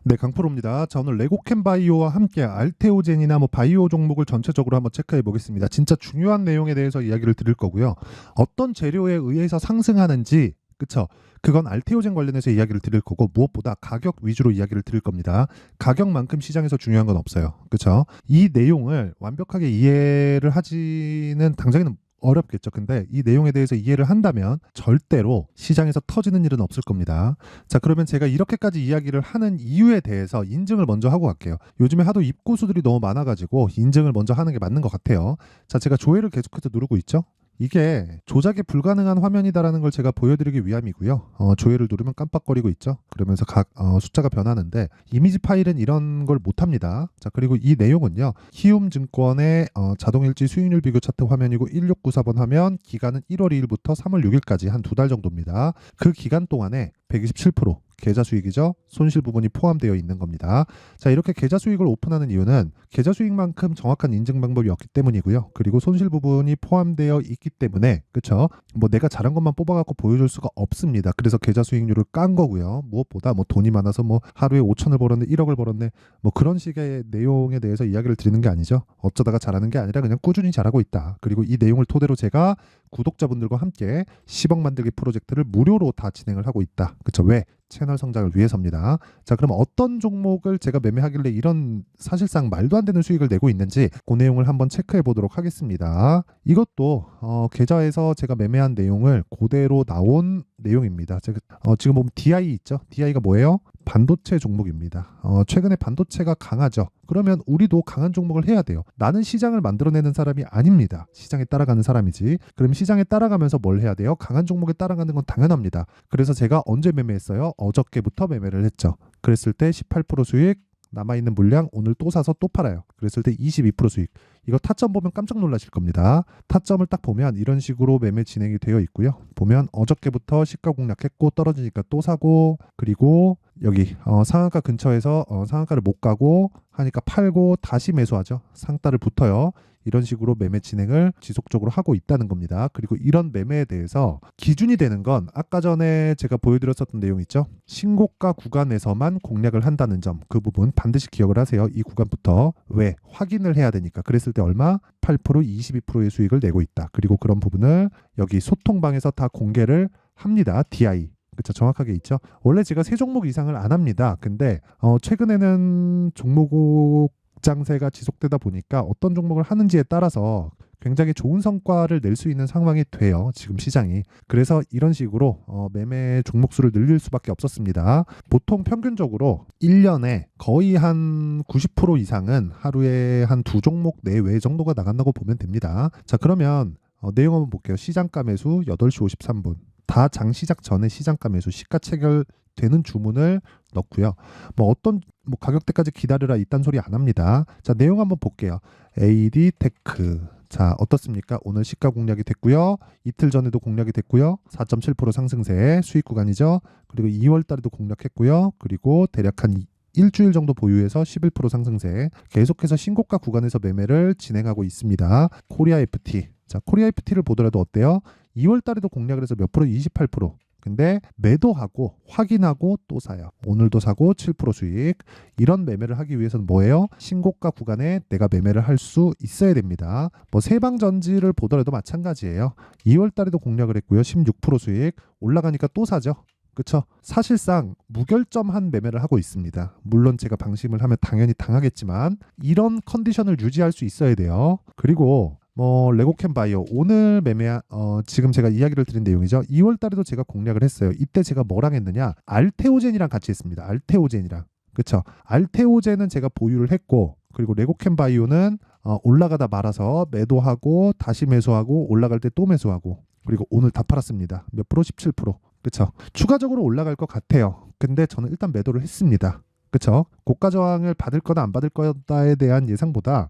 네, 강프로입니다. 자, 오늘 레고캠바이오와 함께 알테오젠이나 바이오 종목을 전체적으로 한번 체크해 보겠습니다. 진짜 중요한 내용에 대해서 이야기를 드릴 거고요. 어떤 재료에 의해서 상승하는지, 그쵸? 그건 알테오젠 관련해서 이야기를 드릴 거고, 무엇보다 가격 위주로 이야기를 드릴 겁니다. 가격만큼 시장에서 중요한 건 없어요. 그쵸? 이 내용을 완벽하게 이해를 하지는 당장에는 어렵겠죠. 근데 이 내용에 대해서 이해를 한다면 절대로 시장에서 터지는 일은 없을 겁니다. 자, 그러면 제가 이렇게까지 이야기를 하는 이유에 대해서 인증을 먼저 하고 갈게요. 요즘에 하도 입고수들이 너무 많아가지고 인증을 먼저 하는 게 맞는 것 같아요. 자, 제가 조회를 계속해서 누르고 있죠. 이게 조작이 불가능한 화면이다라는 걸 제가 보여드리기 위함이고요. 조회를 누르면 깜빡거리고 있죠. 그러면서 각 숫자가 변하는데 이미지 파일은 이런 걸 못합니다. 자, 그리고 이 내용은요. 키움증권의 자동일지 수익률 비교 차트 화면이고 1694번 화면, 기간은 1월 2일부터 3월 6일까지 한 두 달 정도입니다. 그 기간 동안에 127% 계좌 수익이죠. 손실 부분이 포함되어 있는 겁니다. 자, 이렇게 계좌 수익을 오픈하는 이유는 계좌 수익만큼 정확한 인증 방법이 없기 때문이고요. 그리고 손실 부분이 포함되어 있기 때문에, 그쵸? 내가 잘한 것만 뽑아갖고 보여줄 수가 없습니다. 그래서 계좌 수익률을 깐 거고요. 무엇보다 돈이 많아서 하루에 5천을 벌었네, 1억을 벌었네, 그런 식의 내용에 대해서 이야기를 드리는 게 아니죠. 어쩌다가 잘하는 게 아니라 그냥 꾸준히 잘하고 있다. 그리고 이 내용을 토대로 제가 구독자분들과 함께 10억 만들기 프로젝트를 무료로 다 진행을 하고 있다. 그쵸? 왜? 채널 성장을 위해서입니다. 자, 그럼 어떤 종목을 제가 매매하길래 이런 사실상 말도 안 되는 수익을 내고 있는지 그 내용을 한번 체크해 보도록 하겠습니다. 이것도 계좌에서 제가 매매한 내용을 그대로 나온 내용입니다. 지금 보면 DI 있죠? DI가 뭐예요? 반도체 종목입니다. 최근에 반도체가 강하죠. 그러면 우리도 강한 종목을 해야 돼요. 나는 시장을 만들어내는 사람이 아닙니다. 시장에 따라가는 사람이지. 그럼 시장에 따라가면서 뭘 해야 돼요? 강한 종목에 따라가는 건 당연합니다. 그래서 제가 언제 매매했어요? 어저께부터 매매를 했죠. 그랬을 때 18% 수익, 남아있는 물량 오늘 또 사서 또 팔아요. 그랬을 때 22% 수익. 이거 타점 보면 깜짝 놀라실 겁니다. 타점을 딱 보면 이런 식으로 매매 진행이 되어 있고요. 보면 어저께부터 시가 공략했고 떨어지니까 또 사고, 그리고 여기 상한가 근처에서 상한가를 못 가고 하니까 팔고 다시 매수하죠. 상따를 붙어요. 이런 식으로 매매 진행을 지속적으로 하고 있다는 겁니다. 그리고 이런 매매에 대해서 기준이 되는 건 아까 전에 제가 보여드렸었던 내용 있죠. 신고가 구간에서만 공략을 한다는 점, 그 부분 반드시 기억을 하세요. 이 구간부터. 왜? 확인을 해야 되니까. 그랬을 때 얼마? 8%, 22%의 수익을 내고 있다. 그리고 그런 부분을 여기 소통방에서 다 공개를 합니다. DI. 그쵸, 정확하게 있죠. 원래 제가 세 종목 이상을 안 합니다. 근데 최근에는 종목 장세가 지속되다 보니까 어떤 종목을 하는지에 따라서 굉장히 좋은 성과를 낼 수 있는 상황이 돼요. 지금 시장이. 그래서 이런 식으로 매매 종목 수를 늘릴 수밖에 없었습니다. 보통 평균적으로 1년에 거의 한 90% 이상은 하루에 한 두 종목 내외 정도가 나간다고 보면 됩니다. 자, 그러면 내용 한번 볼게요. 시장가 매수 8시 53분. 다 장 시작 전에 시장가 매수 시가 체결되는 주문을 넣고요. 어떤 가격대까지 기다려라 이딴 소리 안 합니다. 자, 내용 한번 볼게요. AD테크. 자, 어떻습니까? 오늘 시가 공략이 됐고요. 이틀 전에도 공략이 됐고요. 4.7% 상승세 수익 구간이죠. 그리고 2월 달에도 공략했고요. 그리고 대략 한 일주일 정도 보유해서 11% 상승세. 계속해서 신고가 구간에서 매매를 진행하고 있습니다. 코리아 FT. 자, 코리아 FT를 보더라도 어때요? 2월 달에도 공략을 해서 몇 프로? 28%. 근데 매도하고 확인하고 또 사요. 오늘도 사고 7% 수익. 이런 매매를 하기 위해서는 뭐예요? 신고가 구간에 내가 매매를 할 수 있어야 됩니다. 세방전지를 보더라도 마찬가지예요. 2월 달에도 공략을 했고요. 16% 수익. 올라가니까 또 사죠. 그쵸? 사실상 무결점한 매매를 하고 있습니다. 물론 제가 방심을 하면 당연히 당하겠지만 이런 컨디션을 유지할 수 있어야 돼요. 그리고 레고캠바이오 오늘 지금 제가 이야기를 드린 내용이죠. 2월 달에도 제가 공략을 했어요. 이때 제가 뭐랑 했느냐? 알테오젠이랑 같이 했습니다. 알테오젠이랑. 그쵸? 알테오젠은 제가 보유를 했고, 그리고 레고캠바이오는 올라가다 말아서 매도하고 다시 매수하고 올라갈 때 또 매수하고, 그리고 오늘 다 팔았습니다. 몇 프로? 17%. 그쵸? 추가적으로 올라갈 것 같아요. 근데 저는 일단 매도를 했습니다. 그쵸? 고가 저항을 받을 거나 안 받을 거다에 대한 예상보다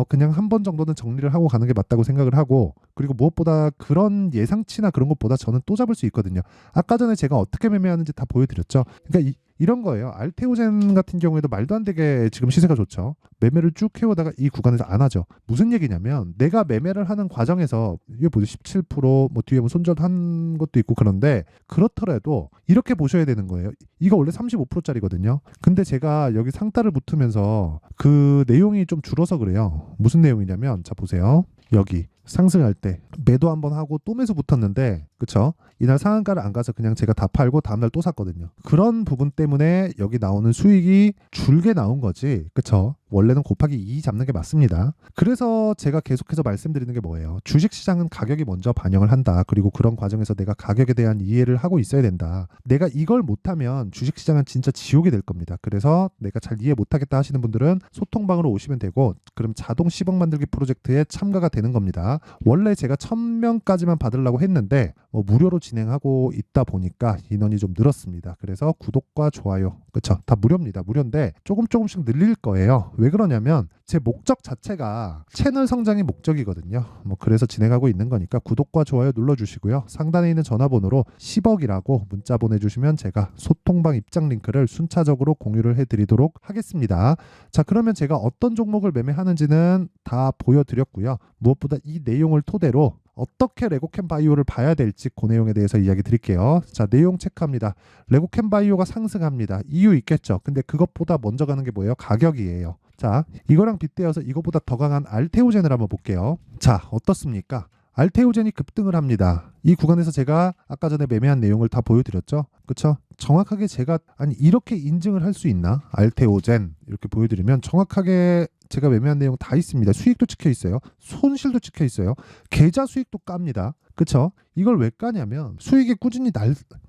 그냥 한 번 정도는 정리를 하고 가는 게 맞다고 생각을 하고, 그리고 무엇보다 그런 예상치나 그런 것보다 저는 또 잡을 수 있거든요. 아까 전에 제가 어떻게 매매하는지 다 보여드렸죠. 그러니까 이런 거예요. 알테오젠 같은 경우에도 말도 안 되게 지금 시세가 좋죠. 매매를 쭉 해오다가 이 구간에서 안 하죠. 무슨 얘기냐면 내가 매매를 하는 과정에서 이게 보세요. 17%뭐 뒤에 뭐 손절한 것도 있고 그런데 그렇더라도 이렇게 보셔야 되는 거예요. 이거 원래 35%짜리거든요. 근데 제가 여기 상따를 붙으면서 그 내용이 좀 줄어서 그래요. 무슨 내용이냐면 자 보세요. 여기 상승할 때 매도 한번 하고 또 매수 붙었는데 그쵸? 이날 상한가를 안 가서 그냥 제가 다 팔고 다음날 또 샀거든요. 그런 부분 때문에 여기 나오는 수익이 줄게 나온 거지. 그쵸? 원래는 곱하기 2 잡는 게 맞습니다. 그래서 제가 계속해서 말씀드리는 게 뭐예요? 주식시장은 가격이 먼저 반영을 한다. 그리고 그런 과정에서 내가 가격에 대한 이해를 하고 있어야 된다. 내가 이걸 못하면 주식시장은 진짜 지옥이 될 겁니다. 그래서 내가 잘 이해 못하겠다 하시는 분들은 소통방으로 오시면 되고 그럼 자동 10억 만들기 프로젝트에 참가가 되는 겁니다. 원래 제가 1000명까지만 받으려고 했는데 무료로 진행하고 있다 보니까 인원이 좀 늘었습니다. 그래서 구독과 좋아요 그쵸? 다 무료입니다. 무료인데 조금씩 늘릴 거예요. 왜 그러냐면 제 목적 자체가 채널 성장이 목적이거든요. 그래서 진행하고 있는 거니까 구독과 좋아요 눌러주시고요. 상단에 있는 전화번호로 10억이라고 문자 보내주시면 제가 소통방 입장 링크를 순차적으로 공유를 해드리도록 하겠습니다. 자 그러면 제가 어떤 종목을 매매하는지는 다 보여드렸고요. 무엇보다 이 내용을 토대로 어떻게 레고캠 바이오를 봐야 될지 그 내용에 대해서 이야기 드릴게요. 자 내용 체크합니다. 레고캠 바이오가 상승합니다. 이유 있겠죠. 근데 그것보다 먼저 가는 게 뭐예요? 가격이에요. 자 이거랑 빗대어서 이거보다 더 강한 알테오젠을 한번 볼게요. 자 어떻습니까? 알테오젠이 급등을 합니다. 이 구간에서 제가 아까 전에 매매한 내용을 다 보여드렸죠. 그쵸? 정확하게 제가 아니 이렇게 인증을 할 수 있나? 알테오젠 이렇게 보여드리면 정확하게 제가 매매한 내용 다 있습니다. 수익도 찍혀 있어요. 손실도 찍혀 있어요. 계좌 수익도 깝니다. 그쵸? 이걸 왜 까냐면 수익이 꾸준히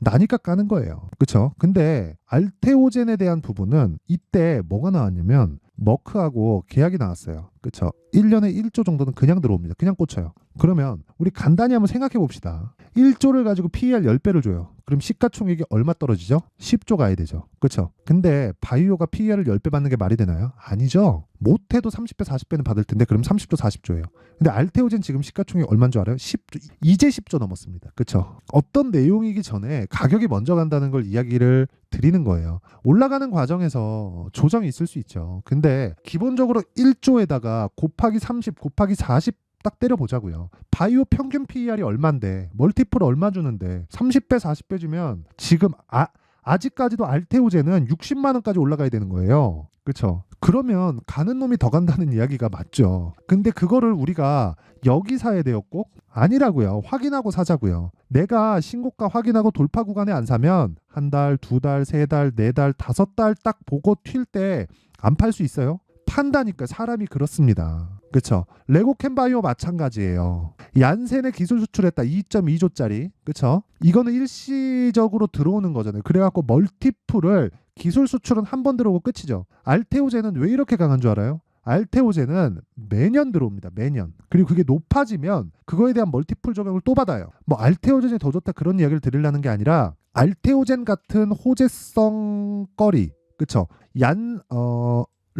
나니까 까는 거예요. 그쵸? 근데 알테오젠에 대한 부분은 이때 뭐가 나왔냐면 머크하고 계약이 나왔어요. 그쵸? 1년에 1조 정도는 그냥 들어옵니다. 그냥 꽂혀요. 그러면 우리 간단히 한번 생각해 봅시다. 1조를 가지고 PER 10배를 줘요. 그럼 시가총액이 얼마 떨어지죠? 10조 가야 되죠. 그렇죠? 근데 바이오가 PER을 10배 받는 게 말이 되나요? 아니죠. 못해도 30배, 40배는 받을 텐데 그럼 30조, 40조예요. 근데 알테오젠 지금 시가총액 얼마인 줄 알아요? 10조, 이제 10조 넘었습니다. 그렇죠? 어떤 내용이기 전에 가격이 먼저 간다는 걸 이야기를 드리는 거예요. 올라가는 과정에서 조정이 있을 수 있죠. 근데 기본적으로 1조에다가 곱하기 30, 곱하기 40 딱 때려보자고요. 바이오 평균 PER이 얼만데 멀티플 얼마 주는데 30배 40배 주면 지금 아직까지도 알테오젠은 60만 원까지 올라가야 되는 거예요. 그렇죠? 그러면 가는 놈이 더 간다는 이야기가 맞죠. 근데 그거를 우리가 여기 사야 돼요 꼭? 아니라고요. 확인하고 사자고요. 내가 신고가 확인하고 돌파 구간에 안 사면 한 달, 두 달, 세 달, 네 달, 다섯 달 딱 보고 튈 때 안 팔 수 있어요? 판다니까 사람이 그렇습니다. 그쵸? 레고캠바이오 마찬가지예요. 얀센의 기술 수출했다. 2.2조짜리. 그쵸? 이거는 일시적으로 들어오는 거잖아요. 그래갖고 멀티플을 기술 수출은 한 번 들어오고 끝이죠. 알테오젠은 왜 이렇게 강한 줄 알아요? 알테오젠은 매년 들어옵니다. 매년. 그리고 그게 높아지면 그거에 대한 멀티플 적용을 또 받아요. 뭐 알테오젠이 더 좋다 그런 이야기를 드리려는 게 아니라 알테오젠 같은 호재성 거리. 그쵸?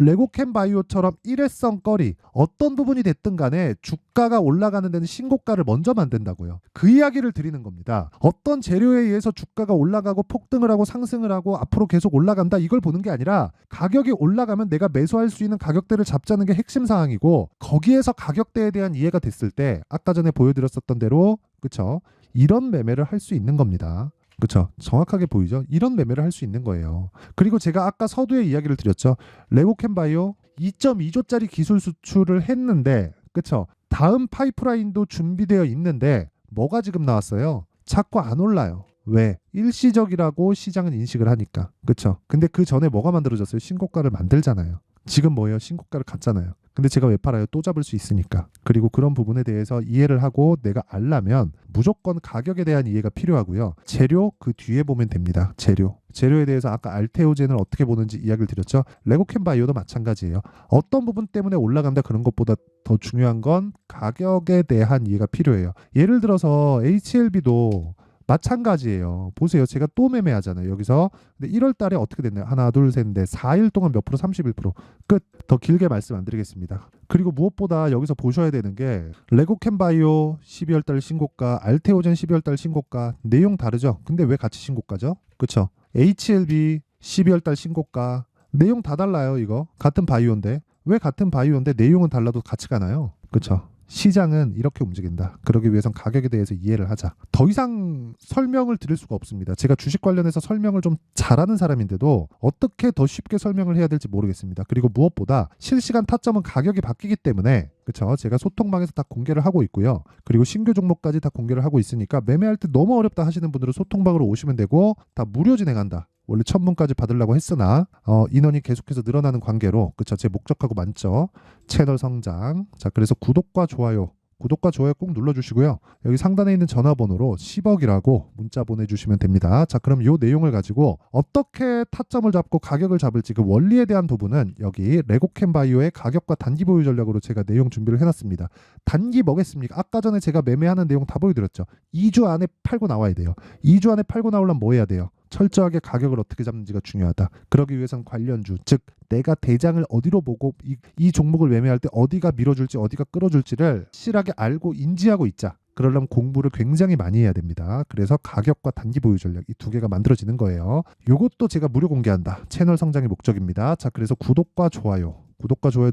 레고캠 바이오처럼 일회성 거리 어떤 부분이 됐든 간에 주가가 올라가는 데는 신고가를 먼저 만든다고요. 그 이야기를 드리는 겁니다. 어떤 재료에 의해서 주가가 올라가고 폭등을 하고 상승을 하고 앞으로 계속 올라간다 이걸 보는 게 아니라 가격이 올라가면 내가 매수할 수 있는 가격대를 잡자는 게 핵심 사항이고 거기에서 가격대에 대한 이해가 됐을 때 아까 전에 보여드렸었던 대로 그쵸? 이런 매매를 할 수 있는 겁니다. 그렇죠. 정확하게 보이죠. 이런 매매를 할 수 있는 거예요. 그리고 제가 아까 서두에 이야기를 드렸죠. 레고캠바이오 2.2조짜리 기술 수출을 했는데 그렇죠. 다음 파이프라인도 준비되어 있는데 뭐가 지금 나왔어요? 자꾸 안 올라요. 왜? 일시적이라고 시장은 인식을 하니까. 그렇죠. 근데 그 전에 뭐가 만들어졌어요? 신고가를 만들잖아요. 지금 뭐예요? 신고가를 갔잖아요. 근데 제가 왜 팔아요? 또 잡을 수 있으니까. 그리고 그런 부분에 대해서 이해를 하고 내가 알려면 무조건 가격에 대한 이해가 필요하고요. 재료 그 뒤에 보면 됩니다. 재료에 대해서 아까 알테오젠을 어떻게 보는지 이야기를 드렸죠. 레고캠 바이오도 마찬가지예요. 어떤 부분 때문에 올라간다 그런 것보다 더 중요한 건 가격에 대한 이해가 필요해요. 예를 들어서 HLB도 마찬가지예요. 보세요. 제가 또 매매하잖아요. 여기서. 근데 1월 달에 어떻게 됐나요? 하나, 둘, 셋, 넷. 4일 동안 몇 프로? 31%. 끝. 더 길게 말씀 안 드리겠습니다. 그리고 무엇보다 여기서 보셔야 되는 게 레고캠바이오 12월 달 신고가, 알테오젠 12월 달 신고가 내용 다르죠? 근데 왜 같이 신고가죠? 그렇죠? HLB 12월 달 신고가. 내용 다 달라요, 이거. 같은 바이오인데. 왜 같은 바이오인데 내용은 달라도 같이 가나요? 그쵸? 시장은 이렇게 움직인다. 그러기 위해선 가격에 대해서 이해를 하자. 더 이상 설명을 드릴 수가 없습니다. 제가 주식 관련해서 설명을 좀 잘하는 사람인데도 어떻게 더 쉽게 설명을 해야 될지 모르겠습니다. 그리고 무엇보다 실시간 타점은 가격이 바뀌기 때문에, 그쵸? 제가 소통방에서 다 공개를 하고 있고요. 그리고 신규 종목까지 다 공개를 하고 있으니까 매매할 때 너무 어렵다 하시는 분들은 소통방으로 오시면 되고, 다 무료 진행한다. 원래 1000문까지 받으려고 했으나 인원이 계속해서 늘어나는 관계로, 그쵸? 제 목적하고 맞죠? 채널 성장. 자, 그래서 구독과 좋아요 꼭 눌러주시고요. 여기 상단에 있는 전화번호로 10억이라고 문자 보내주시면 됩니다. 자, 그럼 이 내용을 가지고 어떻게 타점을 잡고 가격을 잡을지 그 원리에 대한 부분은 여기 레고캠바이오의 가격과 단기 보유 전략으로 제가 내용 준비를 해놨습니다. 단기 뭐겠습니까? 아까 전에 제가 매매하는 내용 다 보여드렸죠. 2주 안에 팔고 나와야 돼요. 2주 안에 팔고 나오려면 뭐 해야 돼요? 철저하게 가격을 어떻게 잡는지가 중요하다. 그러기 위해선 관련주, 즉 내가 대장을 어디로 보고 이 종목을 매매할 때 어디가 밀어줄지 어디가 끌어줄지를 확실하게 알고 인지하고 있자. 그러려면 공부를 굉장히 많이 해야 됩니다. 그래서 가격과 단기 보유 전략 이 두 개가 만들어지는 거예요. 이것도 제가 무료 공개한다. 채널 성장의 목적입니다. 자, 그래서 구독과 좋아요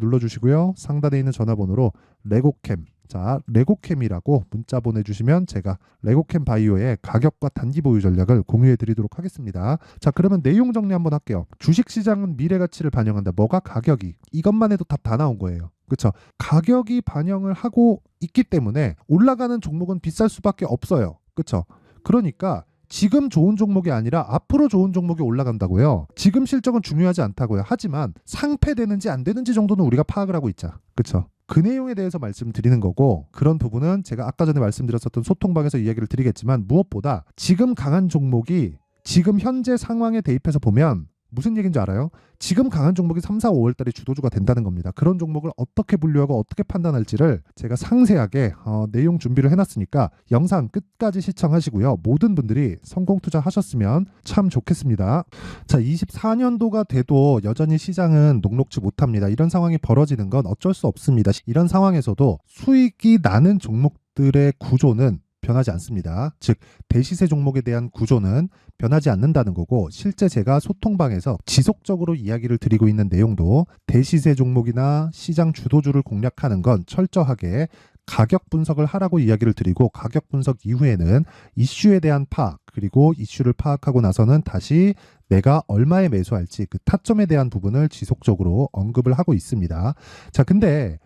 눌러주시고요. 상단에 있는 전화번호로 레고캠, 자, 레고캠이라고 문자 보내주시면 제가 레고캠 바이오의 가격과 단기 보유 전략을 공유해 드리도록 하겠습니다. 자, 그러면 내용 정리 한번 할게요. 주식시장은 미래 가치를 반영한다. 뭐가 가격이? 이것만 해도 답 다 나온 거예요. 그렇죠? 가격이 반영을 하고 있기 때문에 올라가는 종목은 비쌀 수밖에 없어요. 그렇죠? 그러니까 지금 좋은 종목이 아니라 앞으로 좋은 종목이 올라간다고요. 지금 실적은 중요하지 않다고요. 하지만 상패되는지 안 되는지 정도는 우리가 파악을 하고 있자. 그렇죠? 그 내용에 대해서 말씀드리는 거고, 그런 부분은 제가 아까 전에 말씀드렸었던 소통방에서 이야기를 드리겠지만, 무엇보다 지금 강한 종목이 지금 현재 상황에 대입해서 보면 무슨 얘기인지 알아요? 지금 강한 종목이 3, 4, 5월 달에 주도주가 된다는 겁니다. 그런 종목을 어떻게 분류하고 어떻게 판단할지를 제가 상세하게 내용 준비를 해놨으니까 영상 끝까지 시청하시고요. 모든 분들이 성공 투자하셨으면 참 좋겠습니다. 자, 24년도가 돼도 여전히 시장은 녹록지 못합니다. 이런 상황이 벌어지는 건 어쩔 수 없습니다. 이런 상황에서도 수익이 나는 종목들의 구조는 변하지 않습니다. 즉 대시세 종목에 대한 구조는 변하지 않는다는 거고, 실제 제가 소통방에서 지속적으로 이야기를 드리고 있는 내용도 대시세 종목이나 시장 주도주를 공략하는 건 철저하게 가격 분석을 하라고 이야기를 드리고, 가격 분석 이후에는 이슈에 대한 파악, 그리고 이슈를 파악하고 나서는 다시 내가 얼마에 매수할지 그 타점에 대한 부분을 지속적으로 언급을 하고 있습니다. 자, 근데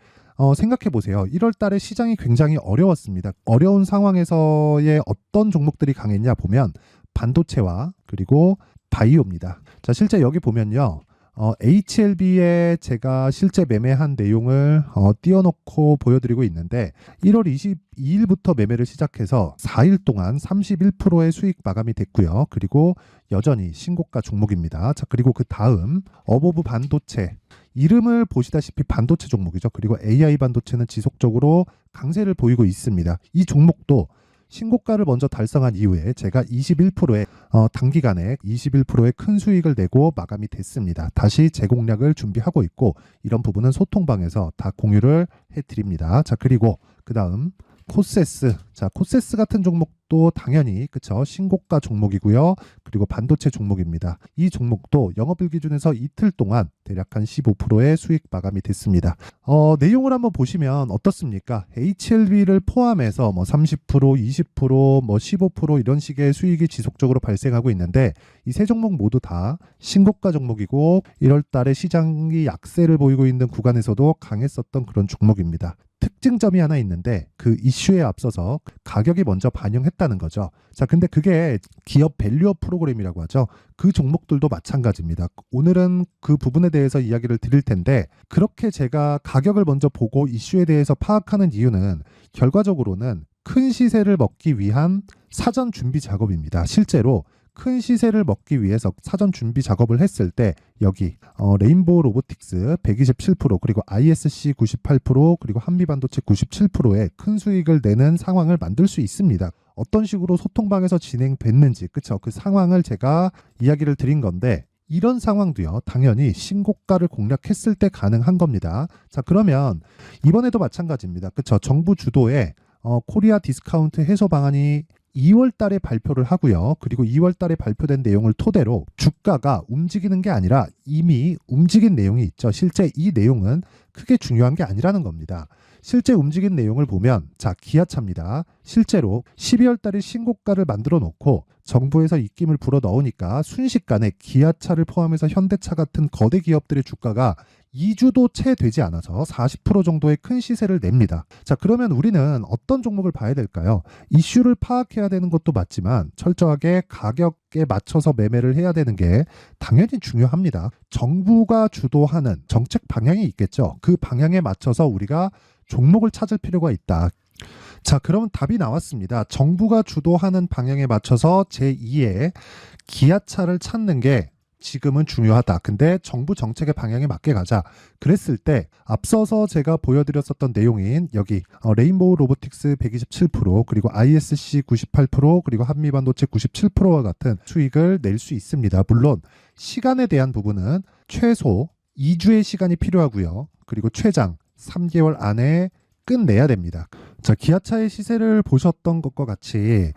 생각해 보세요. 1월 달에 시장이 굉장히 어려웠습니다. 어려운 상황에서의 어떤 종목들이 강했냐 보면 반도체와 그리고 바이오입니다. 자, 실제 여기 보면요. HLB에 제가 실제 매매한 내용을 띄워놓고 보여드리고 있는데, 1월 22일부터 매매를 시작해서 4일 동안 31%의 수익 마감이 됐고요. 그리고 여전히 신고가 종목입니다. 자, 그리고 그 다음 어보브 반도체, 이름을 보시다시피 반도체 종목이죠. 그리고 AI 반도체는 지속적으로 강세를 보이고 있습니다. 이 종목도 신고가를 먼저 달성한 이후에 제가 21%의 단기간에 21%의 큰 수익을 내고 마감이 됐습니다. 다시 재공략을 준비하고 있고, 이런 부분은 소통방에서 다 공유를 해드립니다. 자, 그리고 그 다음 코세스. 자, 코세스 같은 종목도 당연히 그쵸, 신고가 종목이고요. 그리고 반도체 종목입니다. 이 종목도 영업일 기준에서 이틀 동안 대략 한 15%의 수익 마감이 됐습니다. 내용을 한번 보시면 어떻습니까? HLB를 포함해서 뭐 30%, 20%, 뭐 15% 이런 식의 수익이 지속적으로 발생하고 있는데, 이 세 종목 모두 다 신고가 종목이고 1월 달에 시장이 약세를 보이고 있는 구간에서도 강했었던 그런 종목입니다. 특징점이 하나 있는데, 그 이슈에 앞서서 가격이 먼저 반영했다는 거죠. 자, 근데 그게 기업 밸류업 프로그램이라고 하죠. 그 종목들도 마찬가지입니다. 오늘은 그 부분에 대해서 이야기를 드릴 텐데, 그렇게 제가 가격을 먼저 보고 이슈에 대해서 파악하는 이유는 결과적으로는 큰 시세를 먹기 위한 사전 준비 작업입니다. 실제로 큰 시세를 먹기 위해서 사전 준비 작업을 했을 때 여기 레인보우 로보틱스 127%, 그리고 ISC 98%, 그리고 한미반도체 97%의 큰 수익을 내는 상황을 만들 수 있습니다. 어떤 식으로 소통방에서 진행됐는지, 그쵸? 그 상황을 제가 이야기를 드린 건데, 이런 상황도요, 당연히 신고가를 공략했을 때 가능한 겁니다. 자, 그러면 이번에도 마찬가지입니다. 그쵸? 정부 주도의 코리아 디스카운트 해소 방안이 2월 달에 발표를 하고요. 그리고 2월 달에 발표된 내용을 토대로 주가가 움직이는 게 아니라 이미 움직인 내용이 있죠. 실제 이 내용은 크게 중요한 게 아니라는 겁니다. 실제 움직인 내용을 보면 자, 기아차입니다. 실제로 12월 달에 신고가를 만들어 놓고 정부에서 입김을 불어 넣으니까 순식간에 기아차를 포함해서 현대차 같은 거대 기업들의 주가가 2주도 채 되지 않아서 40% 정도의 큰 시세를 냅니다. 자, 그러면 우리는 어떤 종목을 봐야 될까요? 이슈를 파악해야 되는 것도 맞지만 철저하게 가격에 맞춰서 매매를 해야 되는 게 당연히 중요합니다. 정부가 주도하는 정책 방향이 있겠죠. 그 방향에 맞춰서 우리가 종목을 찾을 필요가 있다. 자, 그러면 답이 나왔습니다. 정부가 주도하는 방향에 맞춰서 제2의 기아차를 찾는 게 지금은 중요하다. 근데 정부 정책의 방향에 맞게 가자. 그랬을 때 앞서서 제가 보여드렸었던 내용인 여기 레인보우 로보틱스 127% 그리고 ISC 98% 그리고 한미반도체 97%와 같은 수익을 낼 수 있습니다. 물론 시간에 대한 부분은 최소 2주의 시간이 필요하고요. 그리고 최장 3개월 안에 끝내야 됩니다. 자, 기아차의 시세를 보셨던 것과 같이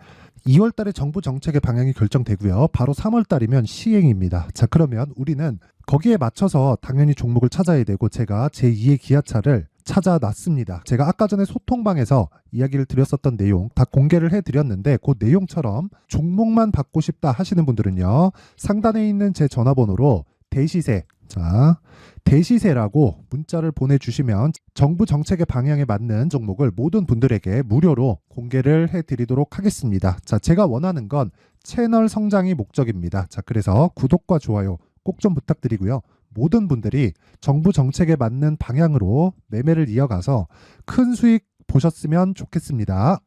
2월 달에 정부 정책의 방향이 결정되고요. 바로 3월 달이면 시행입니다. 자, 그러면 우리는 거기에 맞춰서 당연히 종목을 찾아야 되고 제가 제2의 기아차를 찾아놨습니다. 제가 아까 전에 소통방에서 이야기를 드렸었던 내용 다 공개를 해드렸는데 그 내용처럼 종목만 받고 싶다 하시는 분들은요. 상단에 있는 제 전화번호로 대시세, 자, 대시세라고 문자를 보내주시면 정부 정책의 방향에 맞는 종목을 모든 분들에게 무료로 공개를 해드리도록 하겠습니다. 자, 제가 원하는 건 채널 성장이 목적입니다. 자, 그래서 구독과 좋아요 꼭 좀 부탁드리고요. 모든 분들이 정부 정책에 맞는 방향으로 매매를 이어가서 큰 수익 보셨으면 좋겠습니다.